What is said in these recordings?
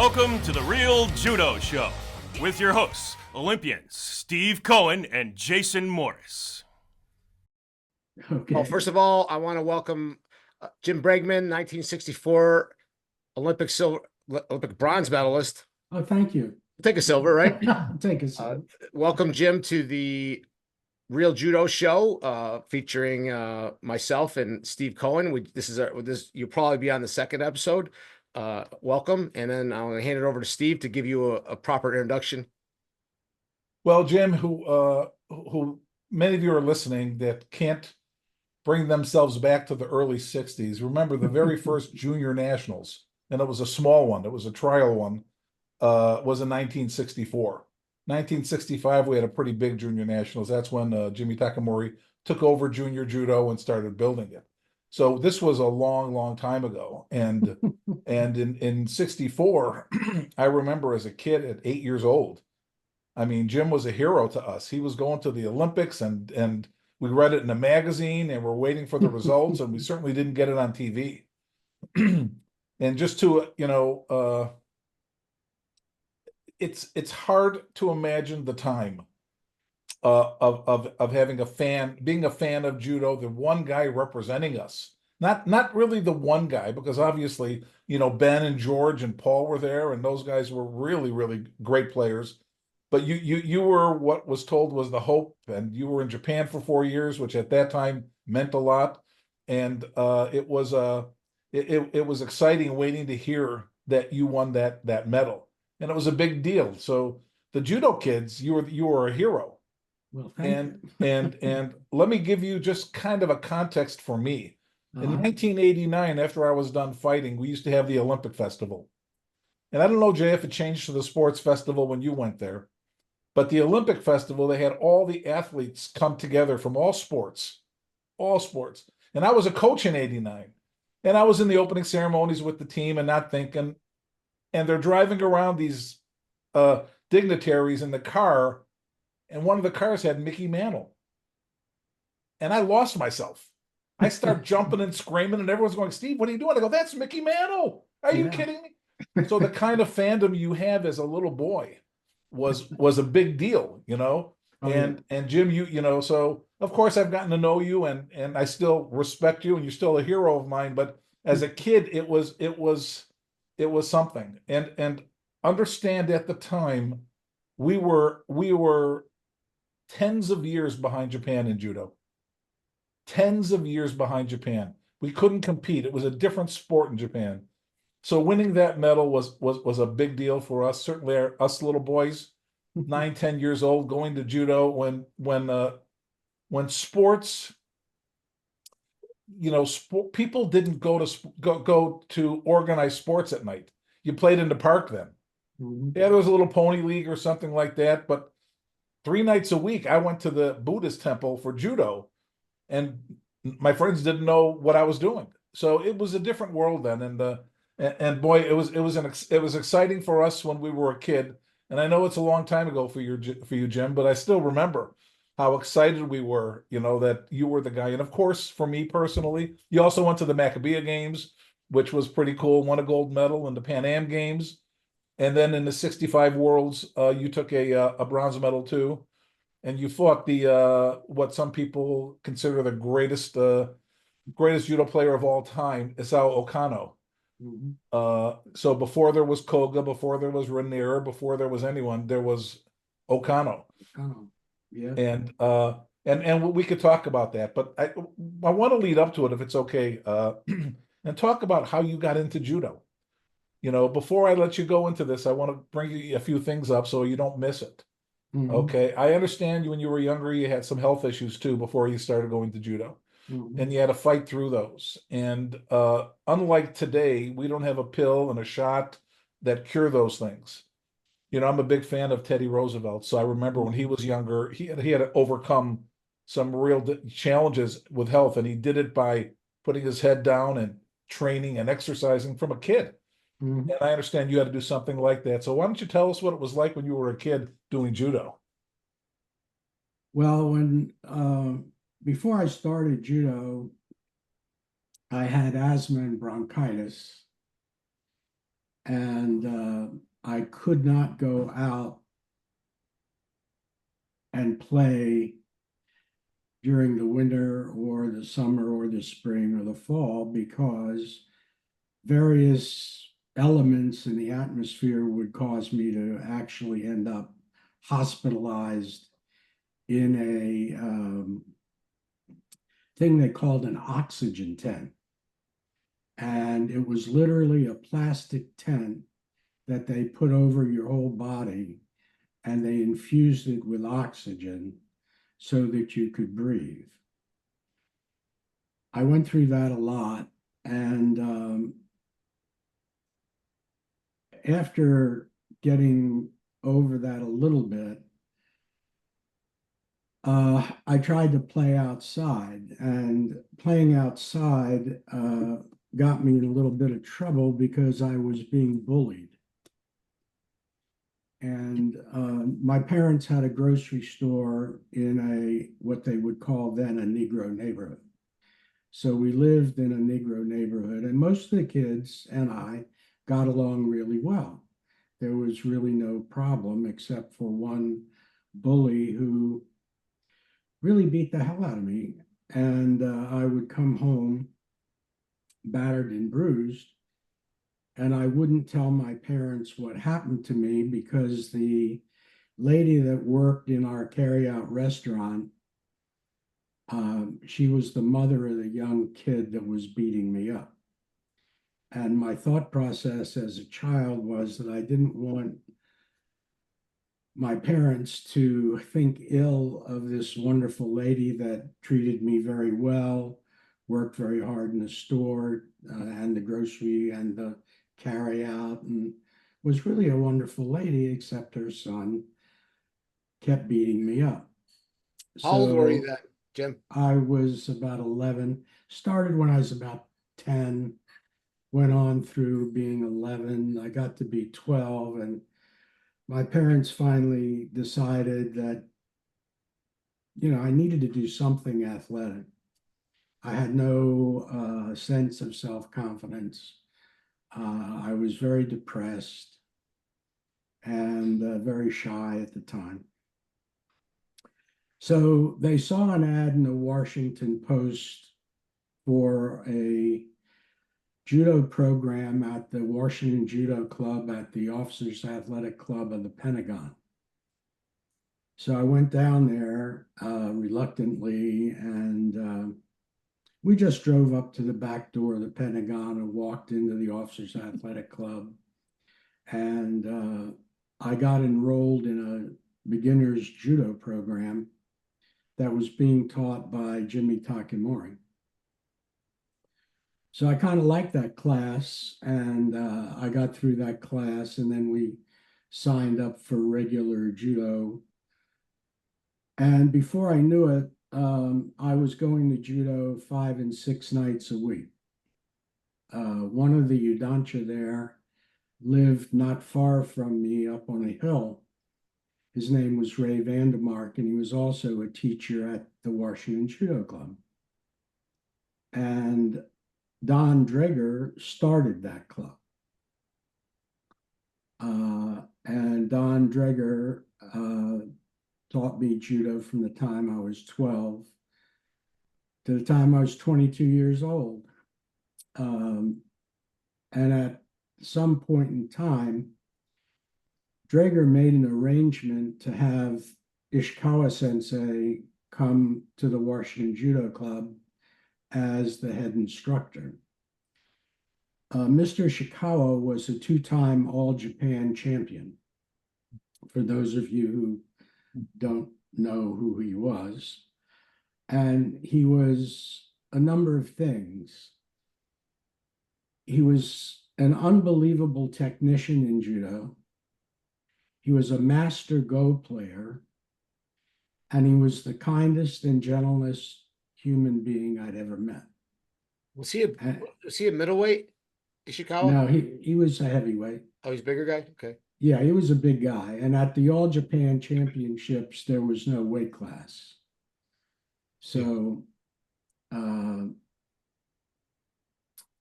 Welcome to the Real Judo Show with your hosts, Olympians Steve Cohen and Jason Morris. Okay. Well, first of all, I want to welcome Jim Bregman, 1964 Olympic bronze medalist. Oh, thank you. Take a silver, right? Take a silver. Welcome, Jim, to the Real Judo Show, featuring myself and Steve Cohen. You'll probably be on the second episode. Welcome, and then I'm going to hand it over to Steve to give you a proper introduction. Well, Jim, who many of you are listening that can't bring themselves back to the early 60s. Remember the very first junior nationals, and it was a small one. It was a trial one, was in 1964. 1965, we had a pretty big junior nationals. That's when Jimmy Takamori took over junior judo and started building it. So this was a long, long time ago. And in 64, I remember as a kid at 8 years old, I mean, Jim was a hero to us. He was going to the Olympics and we read it in a magazine and we're waiting for the results, and we certainly didn't get it on TV. And just to, it's hard to imagine the time of having being a fan of judo, the one guy representing us. Not really the one guy, because obviously, Ben and George and Paul were there, and those guys were really, really great players. But you were what was told was the hope, and you were in Japan for 4 years, which at that time meant a lot. And it was exciting waiting to hear that you won that medal, and it was a big deal. So the judo kids, you were a hero. Well, thank you. and let me give you just kind of a context for me. In 1989, after I was done fighting, we used to have the Olympic Festival. And I don't know, Jay, if it changed to the Sports Festival when you went there, but the Olympic Festival, they had all the athletes come together from all sports. And I was a coach in 89. And I was in the opening ceremonies with the team and not thinking, and they're driving around these dignitaries in the car, and one of the cars had Mickey Mantle. And I lost myself. I start jumping and screaming, and everyone's going, Steve, what are you doing? I go, that's Mickey Mantle. Are you kidding me? So the kind of fandom you have as a little boy was a big deal, and Jim, so of course I've gotten to know you, and I still respect you, and you're still a hero of mine. But as a kid, it was something. And understand, at the time, we were tens of years behind Japan in judo. Tens of years behind Japan. We couldn't compete. It was a different sport in Japan. So winning that medal was a big deal for us. Certainly us little boys, 9, 10 years old, going to judo when sports, people didn't go to organize sports at night. You played in the park then. Mm-hmm. Yeah, there was a little pony league or something like that, but 3 nights a week I went to the Buddhist temple for judo, and my friends didn't know what I was doing. So it was a different world then, and boy, it was exciting for us when we were a kid. And I know it's a long time ago for you, Jim, but I still remember how excited we were, that you were the guy. And of course, for me personally, you also went to the Maccabea Games, which was pretty cool. Won a gold medal in the Pan Am Games, and then in the '65 Worlds, you took a bronze medal too. And you fought what some people consider the greatest judo player of all time, Isao Okano. Mm-hmm. So before there was Koga, before there was Raniere, before there was anyone, there was Okano. Oh, yeah. And we could talk about that, but I want to lead up to it, if it's okay, and talk about how you got into judo. Before I let you go into this, I want to bring you a few things up so you don't miss it. Mm-hmm. Okay, I understand when you were younger, you had some health issues too before you started going to judo. Mm-hmm. And you had to fight through those. And unlike today, we don't have a pill and a shot that cure those things. I'm a big fan of Teddy Roosevelt. So I remember when he was younger, he had to overcome some real challenges with health. And he did it by putting his head down and training and exercising from a kid. Mm-hmm. And I understand you had to do something like that. So why don't you tell us what it was like when you were a kid doing judo? Well, before I started judo, I had asthma and bronchitis. and I could not go out and play during the winter or the summer or the spring or the fall because various elements in the atmosphere would cause me to actually end up hospitalized in a thing they called an oxygen tent. And it was literally a plastic tent that they put over your whole body and they infused it with oxygen so that you could breathe. I went through that a lot. And after getting over that a little bit, I tried to play outside, and playing outside got me in a little bit of trouble because I was being bullied. And my parents had a grocery store in what they would call then a Negro neighborhood. So we lived in a Negro neighborhood, and most of the kids and I got along really well. There was really no problem except for one bully who really beat the hell out of me. And I would come home battered and bruised, and I wouldn't tell my parents what happened to me because the lady that worked in our carryout restaurant, she was the mother of the young kid that was beating me up. And my thought process as a child was that I didn't want my parents to think ill of this wonderful lady that treated me very well, worked very hard in the store and the grocery and the carry out, and was really a wonderful lady, except her son kept beating me up. How old were you then, Jim? I was about 11, started when I was about 10, went on through being 11. I got to be 12, and my parents finally decided that, I needed to do something athletic. I had no sense of self-confidence. I was very depressed and very shy at the time. So they saw an ad in the Washington Post for a judo program at the Washington Judo Club at the Officers Athletic Club of the Pentagon. So I went down there reluctantly, and we just drove up to the back door of the Pentagon and walked into the Officers Athletic Club. And I got enrolled in a beginner's judo program that was being taught by Jimmy Takemori. So I kind of liked that class, and I got through that class, and then we signed up for regular judo. And before I knew it, I was going to judo 5 and 6 nights a week. One of the Udancha there lived not far from me up on a hill. His name was Ray Vandermark, and he was also a teacher at the Washington Judo Club. And Don Drager started that club. And Don Drager taught me judo from the time I was 12 to the time I was 22 years old. And at some point in time, Drager made an arrangement to have Ishikawa Sensei come to the Washington Judo Club as the head instructor. Mr. Ishikawa was a 2-time All-Japan champion. For those of you who don't know who he was. And he was a number of things. He was an unbelievable technician in judo. He was a master Go player, and he was the kindest and gentlest human being I'd ever met. Was he a middleweight, Ishikawa? No, he was a heavyweight. Oh, he's a bigger guy? Okay. Yeah, he was a big guy. And at the All Japan Championships, there was no weight class. So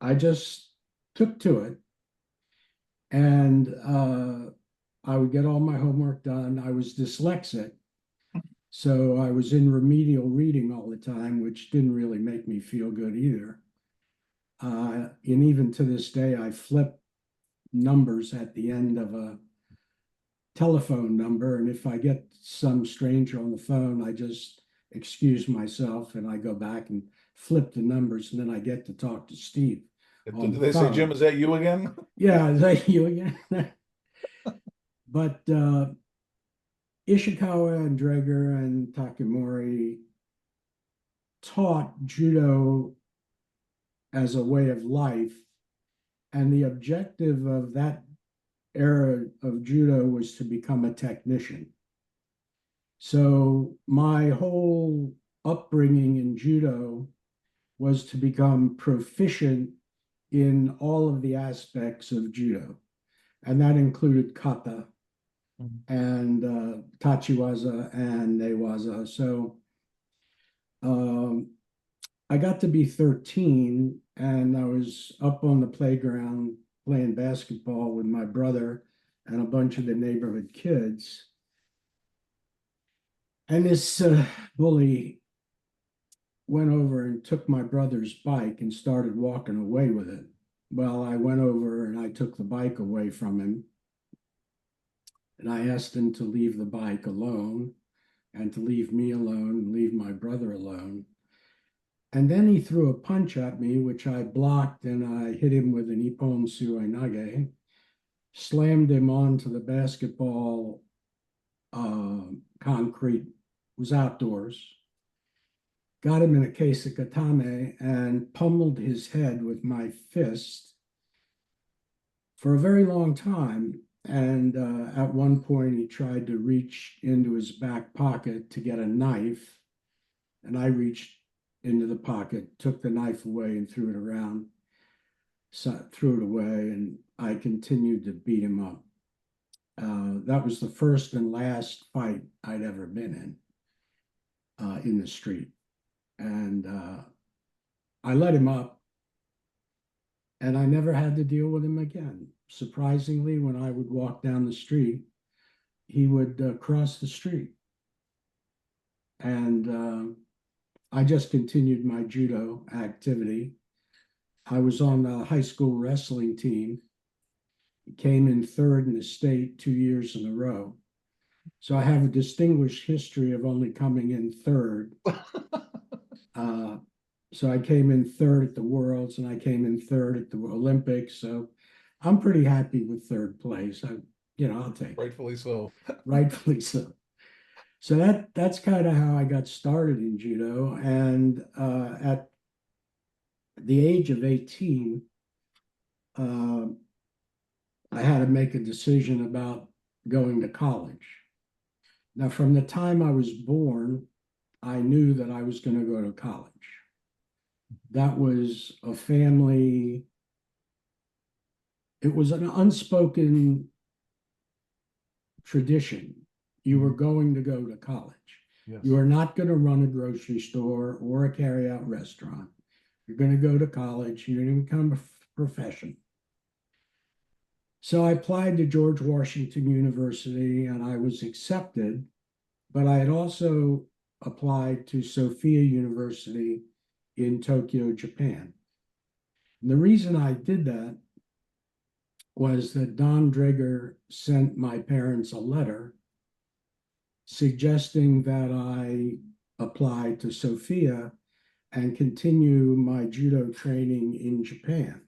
I just took to it. And I would get all my homework done. I was dyslexic, so I was in remedial reading all the time, which didn't really make me feel good either. And even to this day, I flip numbers at the end of a telephone number. And if I get some stranger on the phone, I just excuse myself and I go back and flip the numbers, and then I get to talk to Steve. Did they say, Jim, is that you again? Yeah, is that you again? But Ishikawa and Draeger and Takamori taught judo as a way of life. And the objective of that era of judo was to become a technician. So my whole upbringing in judo was to become proficient in all of the aspects of judo. And that included kata and tachiwaza and newaza. So I got to be 13 and I was up on the playground playing basketball with my brother and a bunch of the neighborhood kids. And this bully went over and took my brother's bike and started walking away with it. Well, I went over and I took the bike away from him. And I asked him to leave the bike alone and to leave me alone and leave my brother alone. And then he threw a punch at me, which I blocked, and I hit him with an ippon suinage, slammed him onto the basketball concrete, it was outdoors, got him in a case of katame and pummeled his head with my fist for a very long time. And at one point, he tried to reach into his back pocket to get a knife. And I reached into the pocket, took the knife away and threw it around, threw it away, and I continued to beat him up. That was the first and last fight I'd ever been in the street. And I let him up, and I never had to deal with him again. Surprisingly, when I would walk down the street, he would cross the street. And I just continued my judo activity. I was on the high school wrestling team, came in third in the state 2 years in a row. So I have a distinguished history of only coming in third. So I came in third at the Worlds and I came in third at the Olympics. So I'm pretty happy with third place. I'll take it. Rightfully so. Rightfully so. So that's kind of how I got started in judo. And at the age of 18, I had to make a decision about going to college. Now, from the time I was born, I knew that I was going to go to college. That was a family, it was an unspoken tradition. You were going to go to college. Yes. You are not going to run a grocery store or a carry-out restaurant. You're going to go to college. You're going to become a professional. So I applied to George Washington University and I was accepted, but I had also applied to Sophia University in Tokyo, Japan. And the reason I did that was that Don Draeger sent my parents a letter suggesting that I apply to Sophia and continue my judo training in Japan.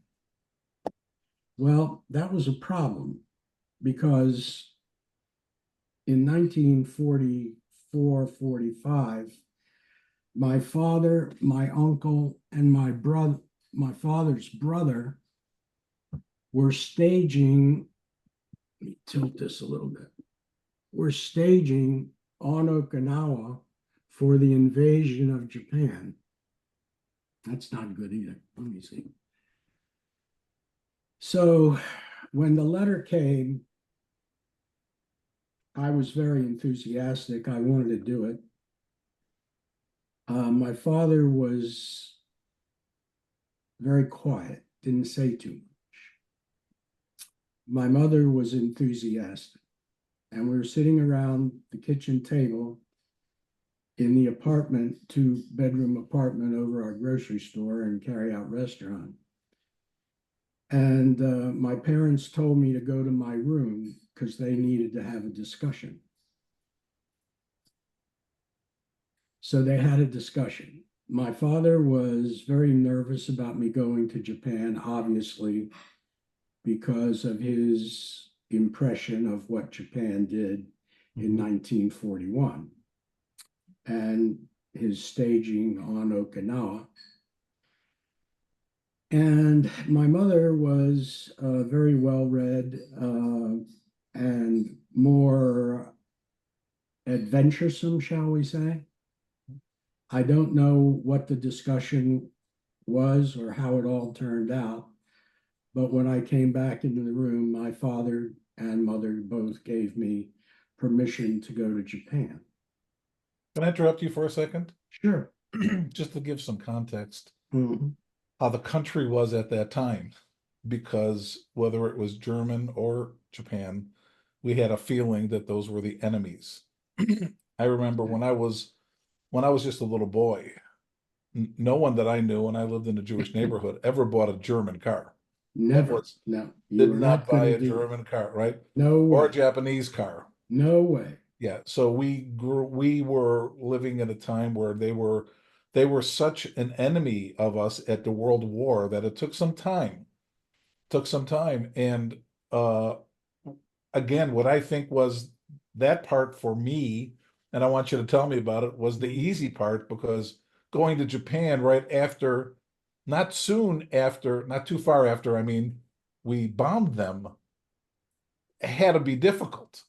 Well, that was a problem because in 1944, 45, my father, my uncle, and my father's brother were staging, let me tilt this a little bit, were staging on Okinawa for the invasion of Japan. That's not good either. Let me see. So when the letter came, I was very enthusiastic. I wanted to do it. My father was very quiet, didn't say too much. my mother was enthusiastic, and we were sitting around the kitchen table in the apartment, 2-bedroom apartment over our grocery store and carry-out restaurant. And my parents told me to go to my room because they needed to have a discussion. So they had a discussion. My father was very nervous about me going to Japan, obviously, because of his impression of what Japan did in 1941 and his staging on Okinawa. And my mother was very well-read and more adventuresome, shall we say. I don't know what the discussion was or how it all turned out, but when I came back into the room, my father and mother both gave me permission to go to Japan. Can I interrupt you for a second? Sure. Just to give some context, Mhm. how the country was at that time, because whether it was German or Japan, we had a feeling that those were the enemies. I remember when I was just a little boy, no one that I knew, and I lived in a Jewish neighborhood, ever bought a German car. Never. No, you Did were not not buy going a to do German car, right? no Or a way. Japanese car. No way. Yeah, so we were living in a time where they were such an enemy of us at the World War that it took some time. And again, what I think was that part for me, and I want you to tell me about it, was the easy part, because going to Japan right after, not soon after, not too far after, I mean, we bombed them, had to be difficult.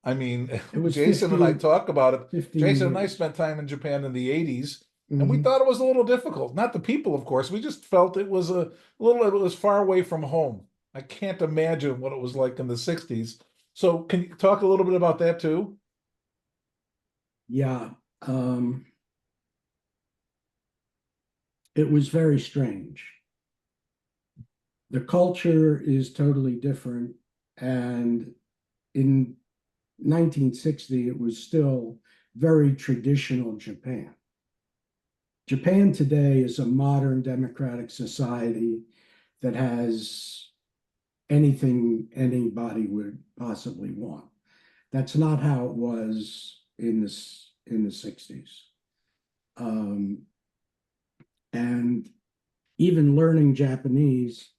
I mean, It was Jason and I 15 talk about it. 15 Jason and I years. spent time in Japan in the 80s, and we Mhm. thought it was a little difficult. Not the people, of course. We just felt it was a little, it was far away from home. I can't imagine what it was like in the 60s. So can you talk a little bit about that too? Yeah. It was very strange. The culture is totally different. And in 1960, it was still very traditional Japan. Japan today is a modern democratic society that has anything anybody would possibly want. That's not how it was in the 60s. And even learning Japanese,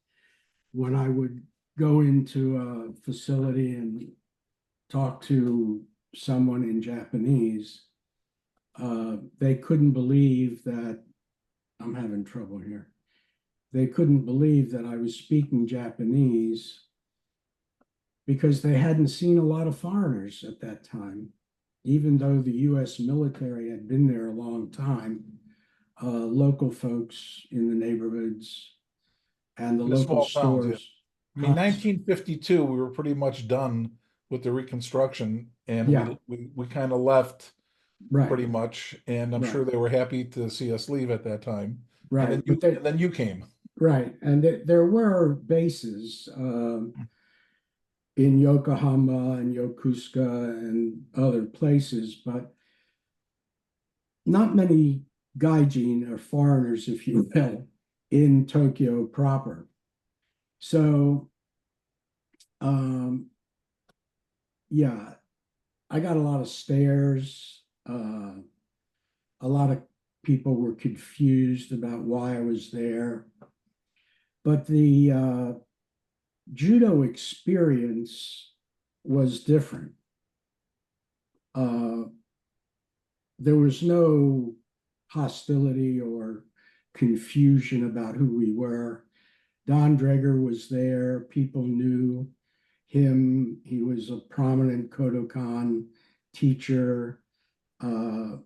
when I would go into a facility and talk to someone in Japanese, they couldn't believe that I'm having trouble here. They couldn't believe that I was speaking Japanese because they hadn't seen a lot of foreigners at that time. Even though the US military had been there a long time, local folks in the neighborhoods and the In the local small towns, yeah. stores. I mean, 1952, we were pretty much done with the Reconstruction, and Yeah, we kind of left right, pretty much, and I'm sure right, they were happy to see us leave at that time. right. But And then you came. right, and there were bases in Yokohama and Yokosuka and other places, but not many gaijin or foreigners, if you will, in Tokyo proper. So, yeah, I got a lot of stares. A lot of people were confused about why I was there. But the judo experience was different. Uh, there was no hostility or confusion about who we were. Don Drager was there. People knew him. He was a prominent Kodokan teacher. And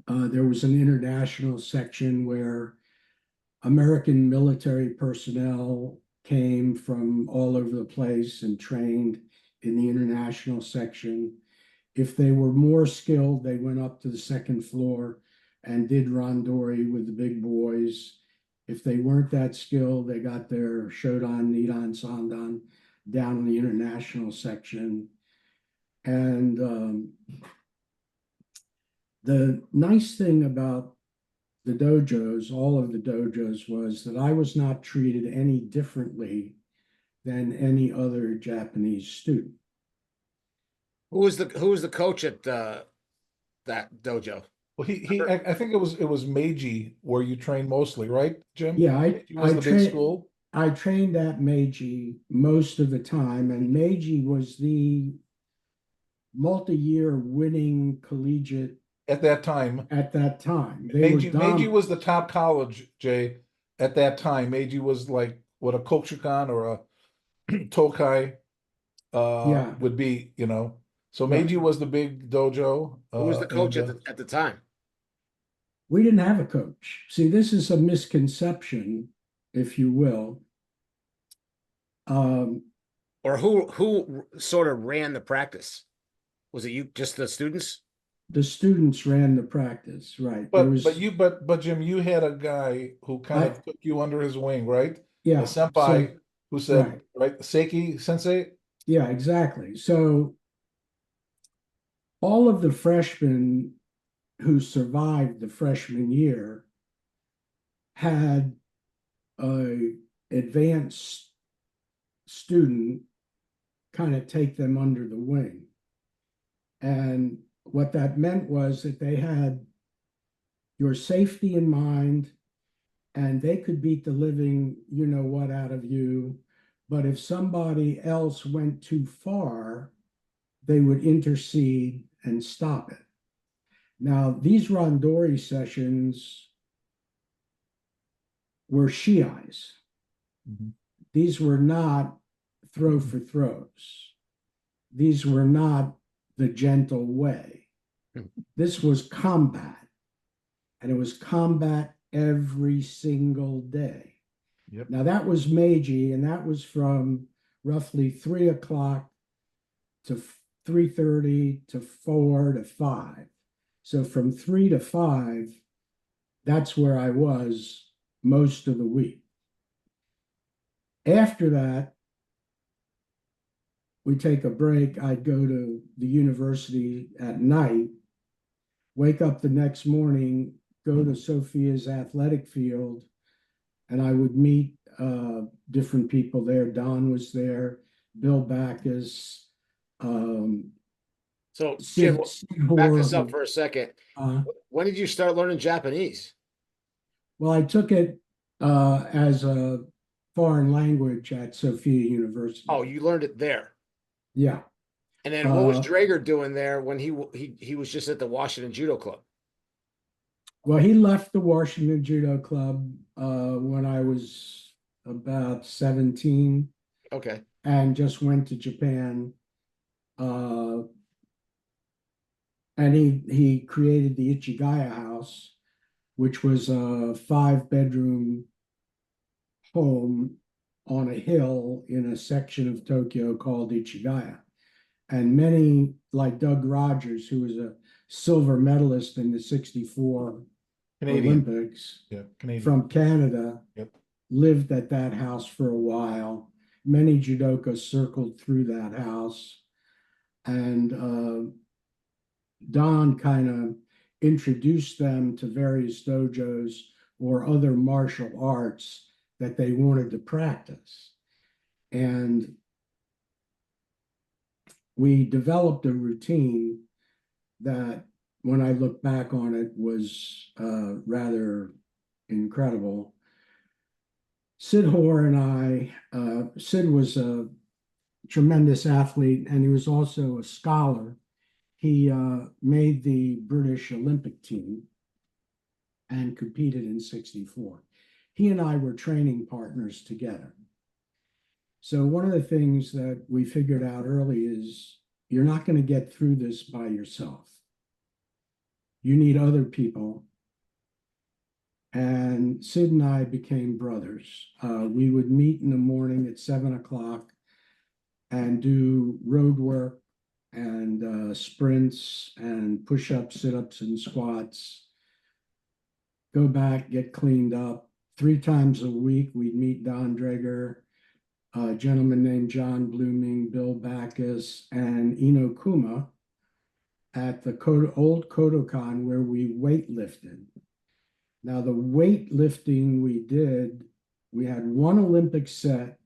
there was an international section where American military personnel came from all over the place and trained in the international section. If they were more skilled, they went up to the second floor and did randori with the big boys. If they weren't that skilled, they got their Shodan, Nidan, Sandan down in the international section. And the nice thing about the dojos, all of the dojos, was that I was not treated any differently than any other Japanese student. Who was the coach at that dojo? Well, I think it was Meiji where you train mostly, right, Jim? Yeah, Meiji was the big school. I trained at Meiji most of the time, and Meiji was the multi-year winning collegiate At that time. at that time. Meiji was the top college, Jay, at that time. Meiji was like what a Kokukan or a Tokai Yeah. would be, you know. So Right. Meiji was the big dojo. Who was the coach and, at the time? We didn't have a coach. See, this is a misconception, if you will. Or who sort of ran the practice? Was it you, just the students? The students ran the practice, right? but Jim, you had a guy who kind of took you under his wing, right? Yeah. A senpai who said, right. Seiki sensei? Yeah, exactly. So all of the freshmen who survived the freshman year had a advanced student kind of take them under the wing. And what that meant was that they had your safety in mind, and they could beat the living, you know what, out of you. But if somebody else went too far, they would intercede and stop it. Now, these randori sessions were shiais. Mhm. These were not throw for throws. These were not the gentle way. This was combat, and it was combat every single day. Yep. Now, that was Meiji, and that was from roughly 3 o'clock to 3:30 to 4 to 5. So from 3 to 5, that's where I was most of the week. After that, we take a break. I'd go to the university at night, wake up the next morning, go to Sophia's athletic field, and I would meet different people there. Don was there, Bill Backus. So Jim, back this up for a second. Uh, When did you start learning Japanese? Well, I took it as a foreign language at Sophia University. Oh, you learned it there. Yeah. And then what was Drager doing there when he was just at the Washington Judo Club? Well, he left the Washington Judo Club when I was about 17. Okay. And just went to Japan. And he created the Ichigaya House, which was a 5-bedroom home on a hill in a section of Tokyo called Ichigaya. And many, like Doug Rogers, who was a silver medalist in the 64 Olympics from Canada, lived at that house for a while. Many judokas circled through that house. And Don kind of introduced them to various dojos or other martial arts that they wanted to practice. And we developed a routine that, when I look back on it, was rather incredible. Sid Hoare and I, Sid was a tremendous athlete, and he was also a scholar. He made the British Olympic team and competed in '64. He and I were training partners together. So one of the things that we figured out early is you're not going to get through this by yourself. You need other people. And Sid and I became brothers. We would meet in the morning at 7 o'clock and do road work and sprints and push-ups, sit-ups, and squats. Go back, get cleaned up, 3 times a week, we'd meet Don Drager, a gentleman named John Blooming, Bill Backus, and Ino Kuma at the old Kodokan where we weightlifted. Now, the weightlifting we did, we had 1 Olympic set.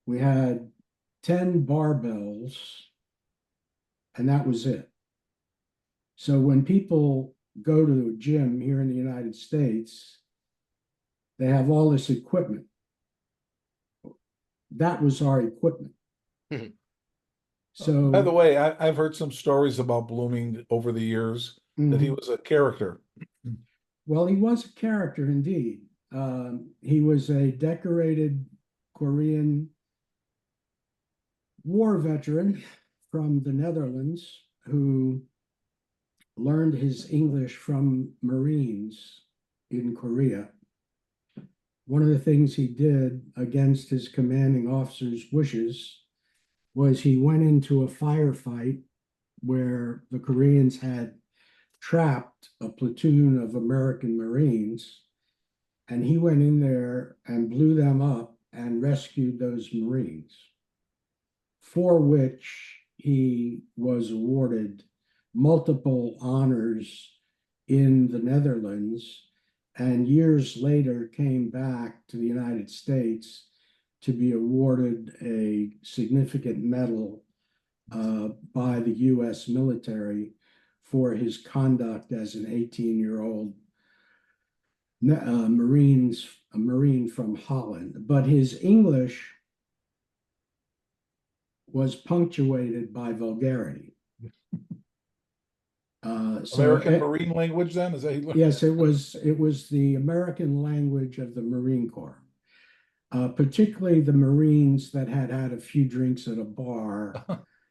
We had 10 barbells, and that was it. So when people go to a gym here in the United States, they have all this equipment. That was our equipment. So, by the way, I've heard some stories about Blooming over the years that he was a character. well, he was a character indeed. He was a decorated Korean war veteran from the Netherlands who learned his English from Marines in Korea. One of the things he did against his commanding officer's wishes was he went into a firefight where the Koreans had trapped a platoon of American Marines, and he went in there and blew them up and rescued those Marines, for which he was awarded multiple honors in the Netherlands, and years later came back to the United States to be awarded a significant medal by the U.S. military for his conduct as an 18-year-old Marine from Holland. But his English was punctuated by vulgarity. American Marine language, then? Is that he learned? Yes, it was the American language of the Marine Corps. Particularly the Marines that had had a few drinks at a bar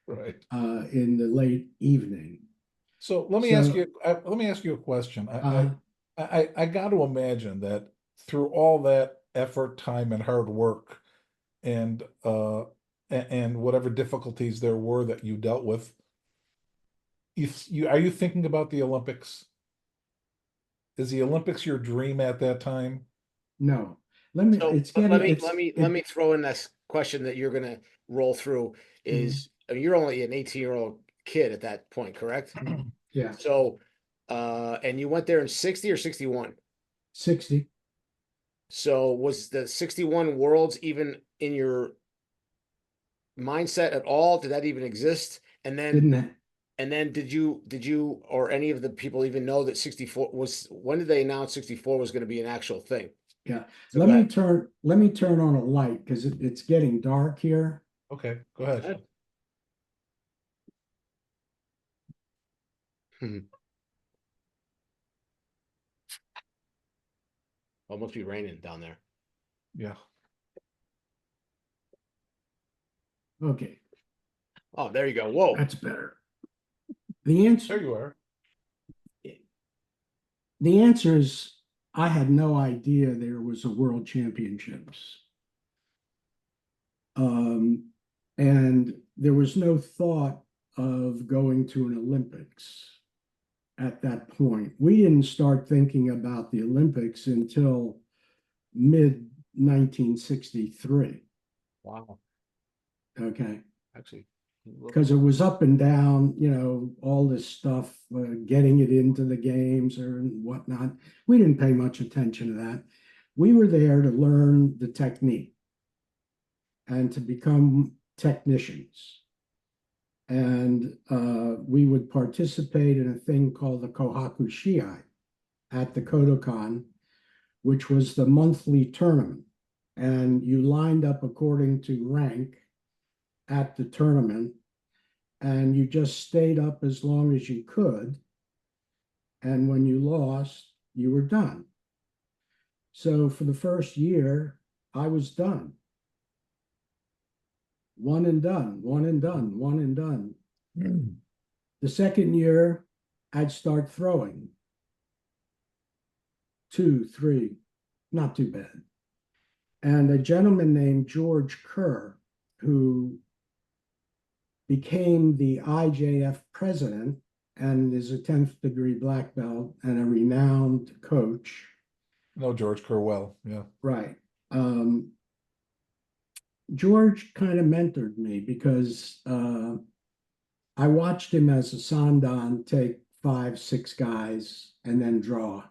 right. In the late evening. So let me ask you a question. I got to imagine that through all that effort, time, and hard work, and whatever difficulties there were that you dealt with, are you thinking about the Olympics? Is the Olympics your dream at that time? No. Let me throw in this question that you're gonna roll through is you're only an 18-year-old kid at that point, correct? Yeah. So and you went there in 60 or 61? 60. So was the 61 Worlds even in your mindset at all? Did that even exist? And then did you or any of the people even know that 64 was, when did they announce 64 was going to be an actual thing? Yeah. So let me turn on a light because it's getting dark here. Okay, go ahead. Oh, it must be raining down there. Yeah. Okay. Oh, there you go. Whoa. That's better. The answer. There you are. The answer is I had no idea there was a World Championships. And there was no thought of going to an Olympics at that point. We didn't start thinking about the Olympics until mid 1963. Wow. Okay. Actually, because it was up and down, all this stuff, getting it into the games or whatnot. We didn't pay much attention to that. We were there to learn the technique and to become technicians. And we would participate in a thing called the Kohaku Shiai at the Kodokan, which was the monthly tournament. And you lined up according to rank at the tournament, and you just stayed up as long as you could. And when you lost, you were done. So for the first year, I was done. One and done, one and done, one and done. The second year, I'd start throwing. 2, 3, not too bad. And a gentleman named George Kerr, who became the IJF president and is a 10th degree black belt and a renowned coach, No, George Kerwell. Yeah. Right. George kind of mentored me because I watched him as a Sandan take 5, 6 guys and then draw.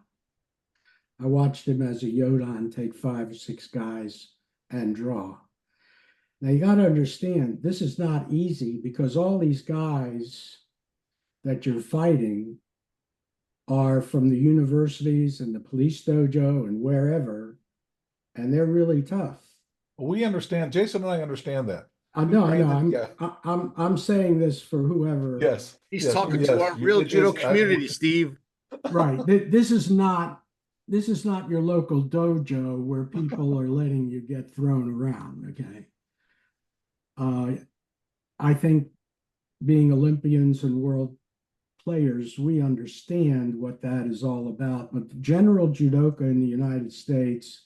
I watched him as a Yodan take 5 or 6 guys and draw. Now you got to understand, this is not easy because all these guys that you're fighting are from the universities and the police dojo and wherever, and they're really tough. We understand. Jason and I understand that. No, I know. Yeah. I'm saying this for whoever. Yes. He's yes, talking yes. to our real It judo is- community, Steve. Right. This is not your local dojo where people are letting you get thrown around. Okay. I think being Olympians and world players, we understand what that is all about. But the general judoka in the United States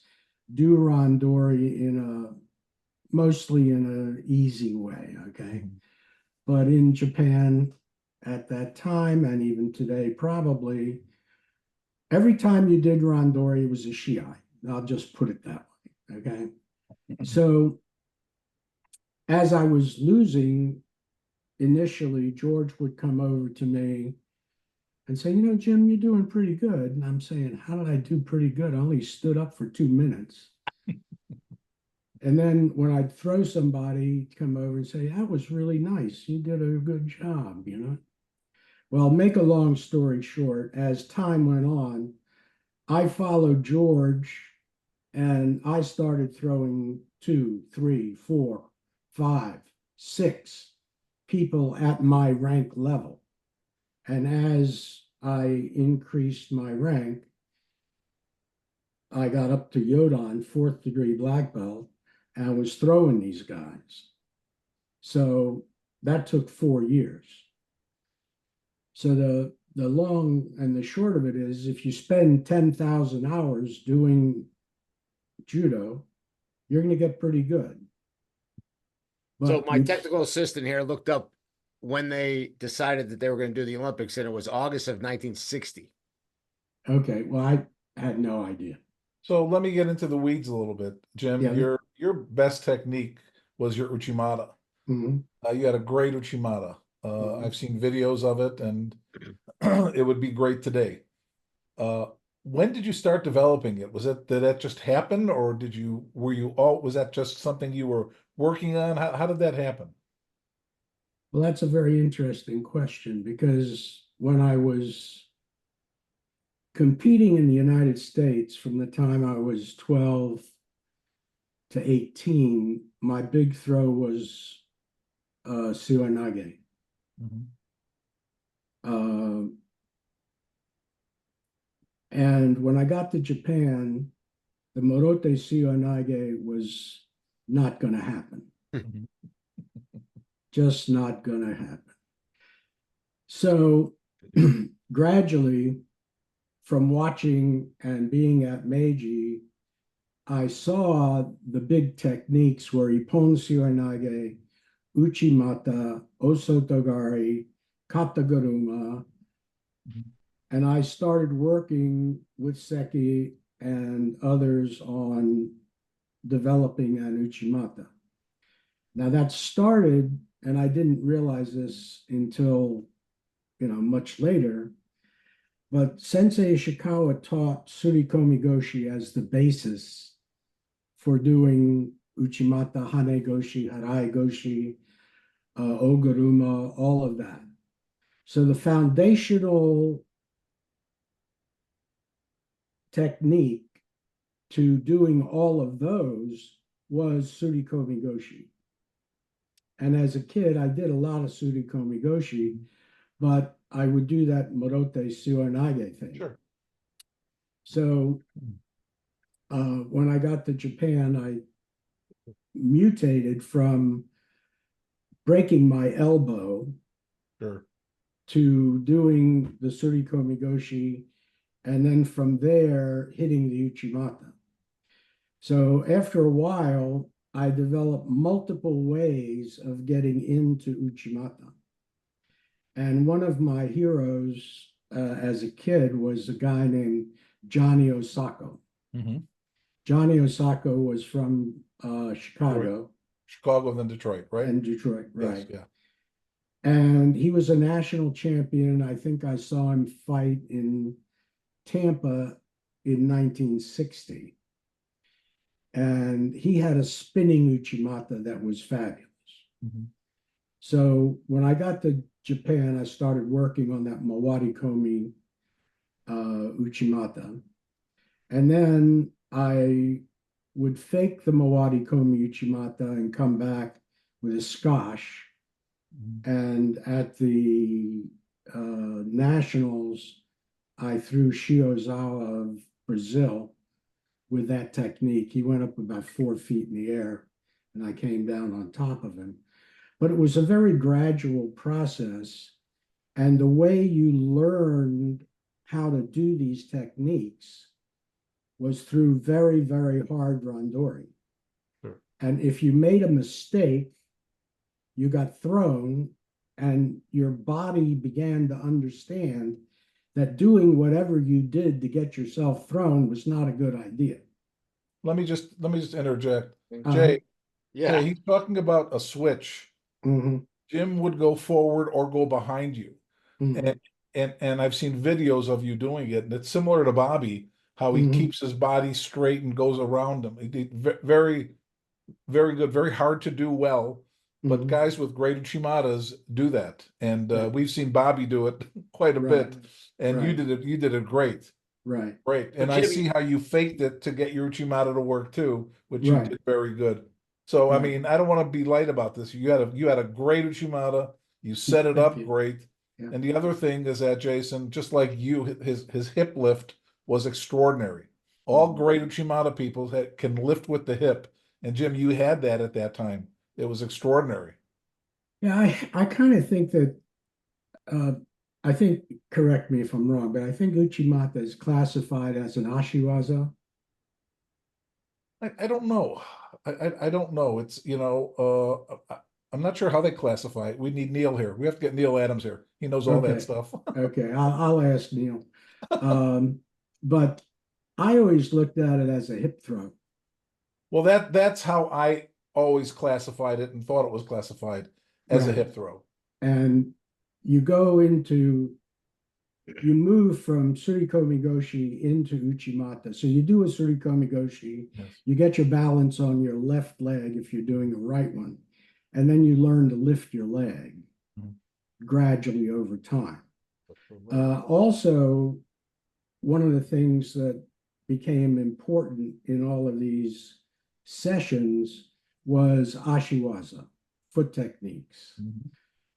do randori mostly in an easy way. Okay. But in Japan at that time, and even today, probably every time you did randori, it was a shiai. I'll just put it that way. Okay. So as I was losing initially, George would come over to me and say, you know, Jim, you're doing pretty good. And I'm saying, how did I do pretty good? I only stood up for 2 minutes. And then when I'd throw somebody, he'd come over and say, that was really nice. You did a good job, you know? Well, make a long story short, as time went on, I followed George and I started throwing 2, 3, 4, 5, 6 people at my rank level. And as I increased my rank, I got up to Yodan, 4th degree black belt, and I was throwing these guys. So that took 4 years. So the long and the short of it is, if you spend 10,000 hours doing judo, you're going to get pretty good. So my technical assistant here looked up when they decided that they were going to do the Olympics, and it was August of 1960. Okay, well, I had no idea. So let me get into the weeds a little bit, Jim. Yeah. Your best technique was your uchimata. Mhm. You had a great uchimata. I've seen videos of it, and it would be great today. When did you start developing it? Did that just happen, or was that just something you were working on? How did that happen? Well, that's a very interesting question, because when I was competing in the United States from the time I was 12 to 18, my big throw was Suanage. And when I got to Japan, the Morote Suanage was not going to happen. Just not going to happen. So gradually, from watching and being at Meiji, I saw the big techniques where Ippon Suanage, Uchimata, Osotogari, Kataguruma, and I started working with Seki and others on developing an Uchimata. Now that started, and I didn't realize this until, much later, but Sensei Ishikawa taught Surikomi Goshi as the basis for doing Uchimata, Hane Goshi, Harai Goshi, Oguruma, all of that. So the foundational technique to doing all of those was Surikomi Goshi. And as a kid, I did a lot of Surikomi Goshi, but I would do that Morote Suanage thing. Sure. So when I got to Japan, I mutated from breaking my elbow to doing the Surikomi Goshi, and then from there hitting the Uchimata. So after a while, I developed multiple ways of getting into Uchimata. And one of my heroes as a kid was a guy named Johnny Osako. Mhm. Johnny Osako was from Chicago Chicago and then Detroit, right? and Detroit, Yes, right? yeah. And he was a national champion. I think I saw him fight in Tampa in 1960. And he had a spinning Uchimata that was fabulous. Mhm. So when I got to Japan, I started working on that Mawari Komi Uchimata. And then I would fake the Mawari Komi Uchimata and come back with a squash. Mhm. And at the Nationals, I threw Shiozawa of Brazil with that technique. He went up about 4 feet in the air, and I came down on top of him. But it was a very gradual process. And the way you learned how to do these techniques was through very, very hard randori. Sure. And if you made a mistake, you got thrown, and your body began to understand that doing whatever you did to get yourself thrown was not a good idea. Let me just interject. Uh-huh. Jay, Yeah. hey, he's talking about a switch. Mhm, Jim would go forward or go behind you. mhm, And I've seen videos of you doing it, and it's similar to Bobby, how he Mhm. keeps his body straight and goes around him. Very, very good, very hard to do well. But mhm. guys with great Uchimatas do that. And Yeah. we've seen Bobby do it quite a Right, bit. And you right. did it great. Right, Great. But And I Jim, see how you faked it to get your Uchimata to work too, which you right, did very good. So I right. mean, I don't want to be light about this. You had a great Uchimata, you set it Thank up you. great. Yeah. And the other thing is that Jason, just like you, his hip lift was extraordinary. All Mhm. great Uchimata people can lift with the hip. And Jim, you had that at that time. It was extraordinary. Yeah, I kind of think that uh, I think, correct me if I'm wrong, but I think Uchimata is classified as an ashiwaza. I don't know. I don't know. It's, I'm not sure how they classify it. We need Neil here. We have to get Neil Adams here. He knows all that Okay, stuff. okay, I'll ask Neil. But I always looked at it as a hip throw. Well, that's how I always classified it and thought it was classified as a Right. hip throw. And you go into, you move from surikomi goshi into uchimata. So you do a surikomi goshi, Yes. you get your balance on your left leg if you're doing a right one, and then you learn to lift your leg Mhm. gradually over time. Also, one of the things that became important in all of these sessions was ashiwaza, foot techniques. Mhm.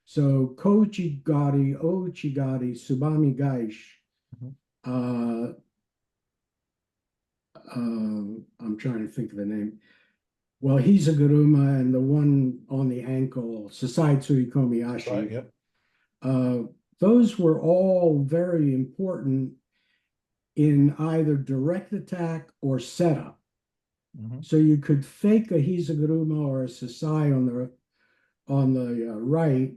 So kochigari, ochigari, subami gaish. Mhm. Uh, I'm trying to think of the name. Well, Hizaguruma and the one on the ankle, Sasai Tsurikomi Right, Ashi. yep. Those were all very important in either direct attack or setup. Mhm. So you could fake a Hizaguruma or a Sasai on the right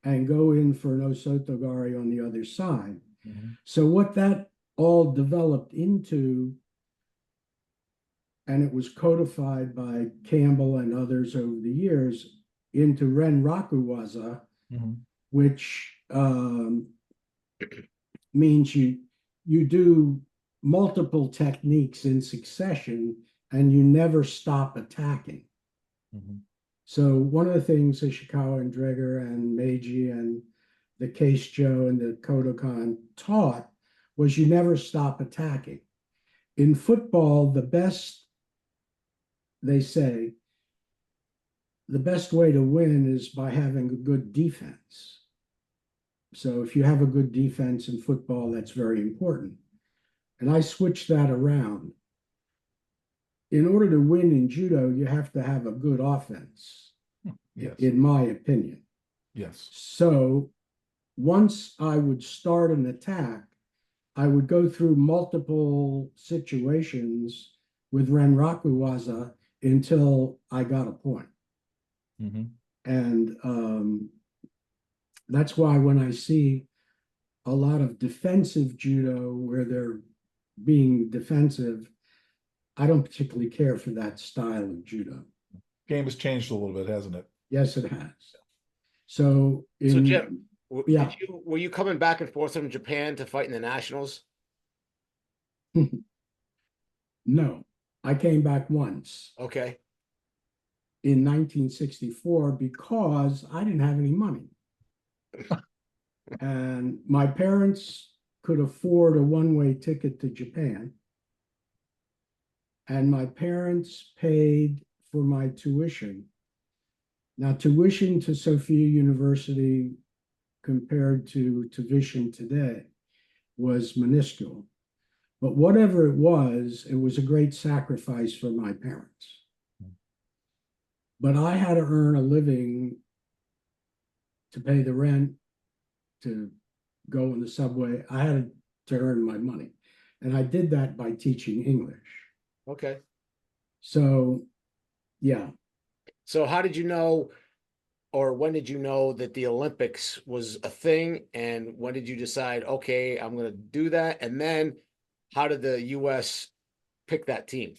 and go in for an Osotogari on the other side. Mhm. So what that all developed into, and it was codified by Campbell and others over the years, into Renraku-waza, Mhm. which means you do multiple techniques in succession and you never stop attacking. Mhm. So one of the things Ishikawa and Dreger and Meiji and the Case Joe and the Kodokan taught was you never stop attacking. In football, they say, the best way to win is by having a good defense. So if you have a good defense in football, that's very important. And I switched that around. In order to win in judo, you have to have a good offense, Yes. in my opinion. Yes. So once I would start an attack, I would go through multiple situations with Renraku-waza until I got a point. Mhm. And that's why when I see a lot of defensive judo where they're being defensive, I don't particularly care for that style of judo. Game has changed a little bit, hasn't it? Yes, it has. So So in, Jim, yeah. were you coming back and forth from Japan to fight in the nationals? No, I came back once Okay. in 1964 because I didn't have any money. And my parents could afford a one-way ticket to Japan. And my parents paid for my tuition. Now, tuition to Sophia University compared to tuition today was minuscule. But whatever it was a great sacrifice for my parents. But I had to earn a living to pay the rent, to go in the subway. I had to earn my money. And I did that by teaching English. Okay. So, yeah. So how did you know, or when did you know that the Olympics was a thing? And when did you decide, okay, I'm going to do that? And then how did the U.S. pick that team?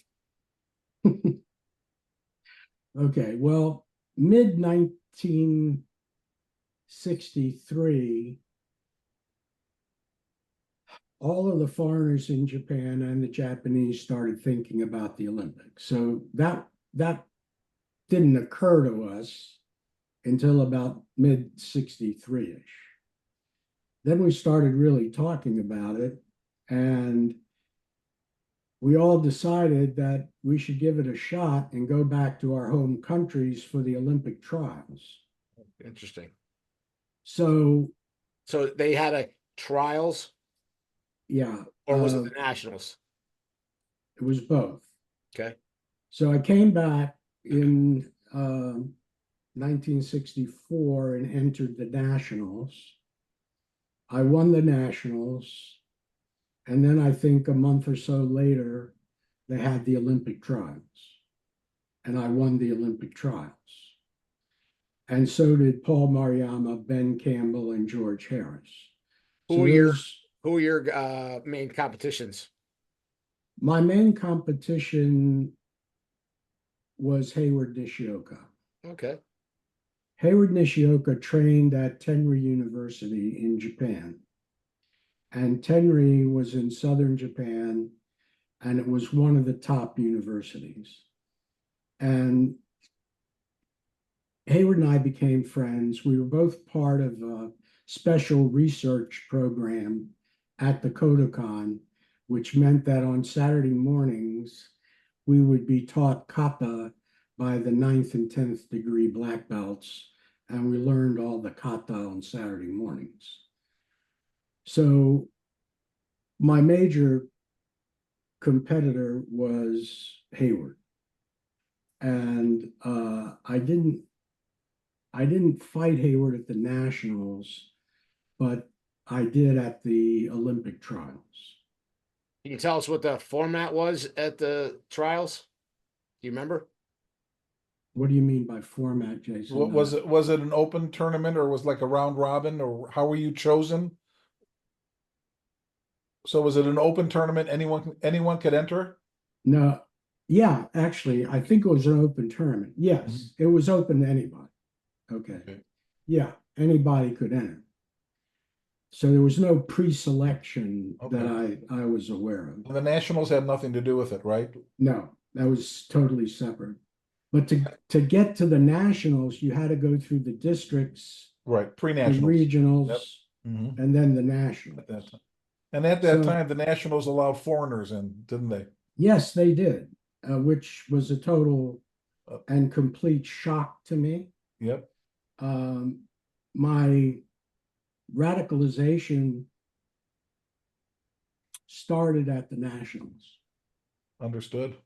Okay, well, mid 1963, all of the foreigners in Japan and the Japanese started thinking about the Olympics. So that didn't occur to us until about mid 63-ish. Then we started really talking about it, and we all decided that we should give it a shot and go back to our home countries for the Olympic trials. Interesting. So, So they had a trials, yeah. or was it the nationals? It was both. Okay. So I came back in 1964 and entered the nationals. I won the nationals. And then I think a month or so later, they had the Olympic trials. And I won the Olympic trials. And so did Paul Mariama, Ben Campbell, and George Harris. Who are your main competitions? My main competition was Hayward Nishioka. Okay. Hayward Nishioka trained at Tenri University in Japan. And Tenri was in southern Japan, and it was one of the top universities. And Hayward and I became friends. We were both part of a special research program at the Kodokan, which meant that on Saturday mornings, we would be taught kata by the 9th and 10th degree black belts, and we learned all the kata on Saturday mornings. So my major competitor was Hayward. And I didn't fight Hayward at the nationals, but I did at the Olympic trials. Can you tell us what the format was at the trials? Do you remember? What do you mean by format, Jason? What was it? Was it an open tournament, or was it like a round robin, or how were you chosen? So was it an open tournament? Anyone could enter? No, yeah, actually, I think it was an open tournament. Yes, it was open to anybody. Okay. Yeah, anybody could enter. So there was no pre-selection that I was aware of. And the nationals had nothing to do with it, right? No, that was totally separate. But to get to the nationals, you had to go through the districts, Right, the pre-nationals. regionals, Mhm. and then the nationals. At that time. And at that So- time, the nationals allowed foreigners in, didn't they? Yes, they did, which was a total and complete shock to me. Yep. My radicalization started at the nationals. Understood.